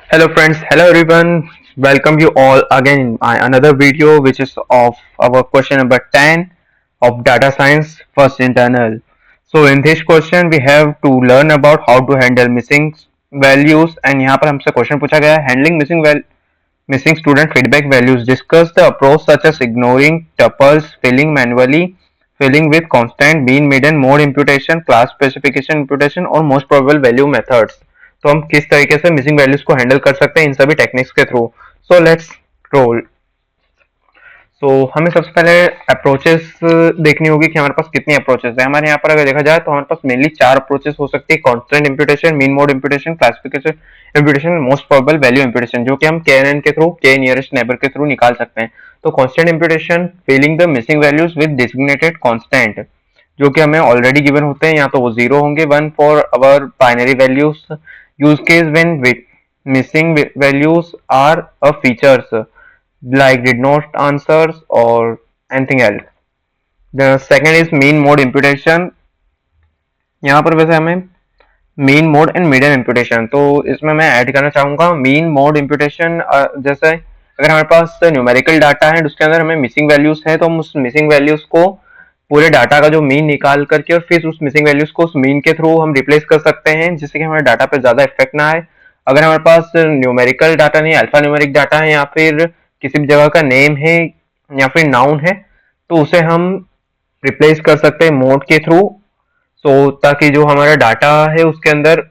Hello friends, hello everyone. Welcome you all again in my another video which is of our question number 10 of data science first internal. So in this question we have to learn about how to handle missing values and यहाँ पर हमसे question पूछा गया है handling missing student feedback values. Discuss the approach such as ignoring tuples, filling with constant, mean, median, mode imputation, class specification imputation और most probable value methods. तो हम किस तरीके से मिसिंग वैल्यूज को हैंडल कर सकते हैं इन सभी टेक्निक्स के through. So let's roll. So हमें सबसे पहले अप्रोचेस देखनी होगी कि हमारे पास कितनी अप्रोचेस है. हमारे यहाँ पर अगर देखा जाए तो हमारे पास मेनली 4 अप्रोचेस हो सकती है. Constant imputation, mean mode imputation, classification imputation, most probable value imputation, जो कि हम KNN के थ्रू, के नियरेस्ट नेबर के थ्रू निकाल सकते हैं. तो constant imputation, filling the missing values with designated constant, जो कि हमें ऑलरेडी गिवन होते हैं. या तो वो 0 होंगे, 1 for our binary values. Use case when missing values are a features like did not answers or anything else. The second is mean mode imputation. यहाँ पर वैसे हमें mean mode and median imputation, तो इसमें मैं ऐड करना चाहूंगा mean mode imputation. जैसे अगर हमारे पास न्यूमेरिकल डाटा है उसके अंदर हमें मिसिंग वैल्यूज है, तो हम उस मिसिंग वैल्यूज को पूरे डाटा का जो मीन निकाल करके और फिर उस मिसिंग वैल्यूज को उस मीन के थ्रू हम रिप्लेस कर सकते हैं, जिससे कि हमारे डाटा पे ज्यादा इफेक्ट ना आए. अगर हमारे पास न्यूमेरिकल डाटा नहीं, अल्फा न्यूमेरिक डाटा है या फिर किसी भी जगह का नेम है या फिर नाउन है, तो उसे हम रिप्लेस कर सकते हैं मोड के थ्रू. सो ताकि जो हमारा डाटा है उसके अंदर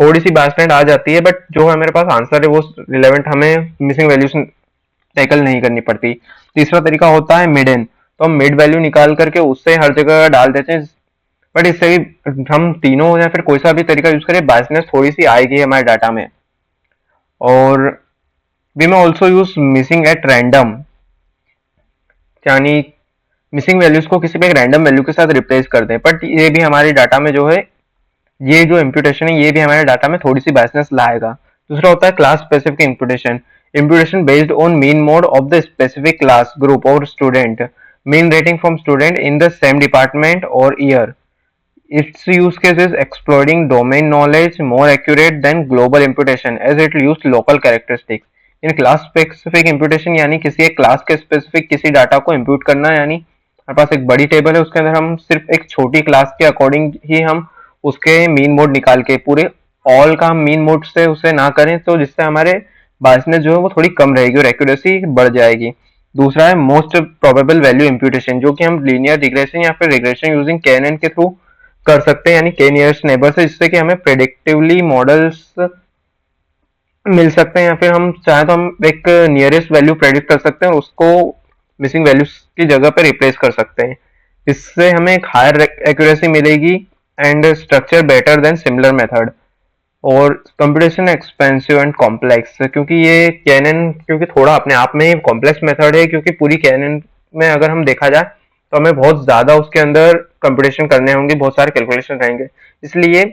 थोड़ी सी बाइसमेंट आ जाती है, बट जो हमारे पास आंसर है वो रिलेवेंट, हमें मिसिंग वैल्यूज टैकल नहीं करनी पड़ती. तीसरा तरीका होता है मिडन. तो हम मिड वैल्यू निकाल करके उससे हर जगह डाल देते हैं, बट इससे हम तीनों या फिर कोई सा भी तरीका यूज करें, बाइसनेस थोड़ी सी आएगी हमारे डाटा में. और वी में also use missing at random, यानी मिसिंग वैल्यूज को किसी भी एक रैंडम वैल्यू के साथ रिप्लेस कर दें, बट ये भी हमारे डाटा में जो है, ये जो इम्प्यूटेशन है ये भी हमारे डाटा में थोड़ी सी बाइसनेस लाएगा. दूसरा होता है class specific imputation. Imputation based on mean mode of the specific class, group और student. Mean rating from student in the same department और year. Its use case is exploiting domain knowledge more accurate than global imputation as it used local characteristics. In class specific imputation यानी किसी एक class के specific किसी data को impute करना, यानी हमारे पास एक बड़ी टेबल है उसके अंदर हम सिर्फ एक छोटी क्लास के अकॉर्डिंग ही हम उसके मीन मोड निकाल के पूरे ऑल का हम मीन मोड से उसे ना करें, तो जिससे हमारे बायसनेस जो है वो थोड़ी कम रहेगी और एक्यूरेसी बढ़ जाएगी. दूसरा है मोस्ट प्रोबेबल वैल्यू इम्प्यूटेशन, जो कि हम लीनियर रिग्रेशन या फिर रिग्रेशन यूजिंग KNN के थ्रू कर सकते हैं, यानी के नियरेस्ट नेबर से, जिससे कि हमें प्रेडिक्टिवली मॉडल्स मिल सकते हैं, या फिर हम चाहे तो हम एक नियरेस्ट वैल्यू प्रेडिक्ट कर सकते हैं और उसको मिसिंग वैल्यूज की जगह पे रिप्लेस कर सकते हैं. इससे हमें एक हायर एक्यूरेसी मिलेगी and structure better than similar method. और कंप्यूटेशन एक्सपेंसिव एंड कॉम्प्लेक्स, क्योंकि ये KNN क्योंकि थोड़ा अपने आप में कॉम्प्लेक्स मेथड है, क्योंकि पूरी KNN में अगर हम देखा जाए तो हमें बहुत ज्यादा उसके अंदर कंप्यूटेशन करने होंगे, बहुत सारे कैलकुलेशन रहेंगे. इसलिए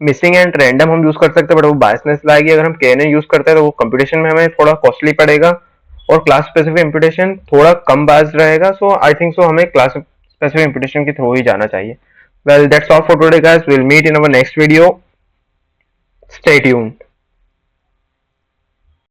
मिसिंग एंड रैंडम हम यूज कर सकते हैं, बट वो बायसनेस लाएगी. अगर हम KNN यूज करते हैं तो वो कंप्यूटेशन में हमें थोड़ा कॉस्टली पड़ेगा और क्लास स्पेसिफिक इम्प्यूटेशन थोड़ा कम बायस्ड रहेगा. सो आई थिंक सो हमें क्लास स्पेसिफिक इम्प्यूटेशन के थ्रू ही जाना चाहिए. Well that's all for today guys. Will meet in our next video. Stay tuned.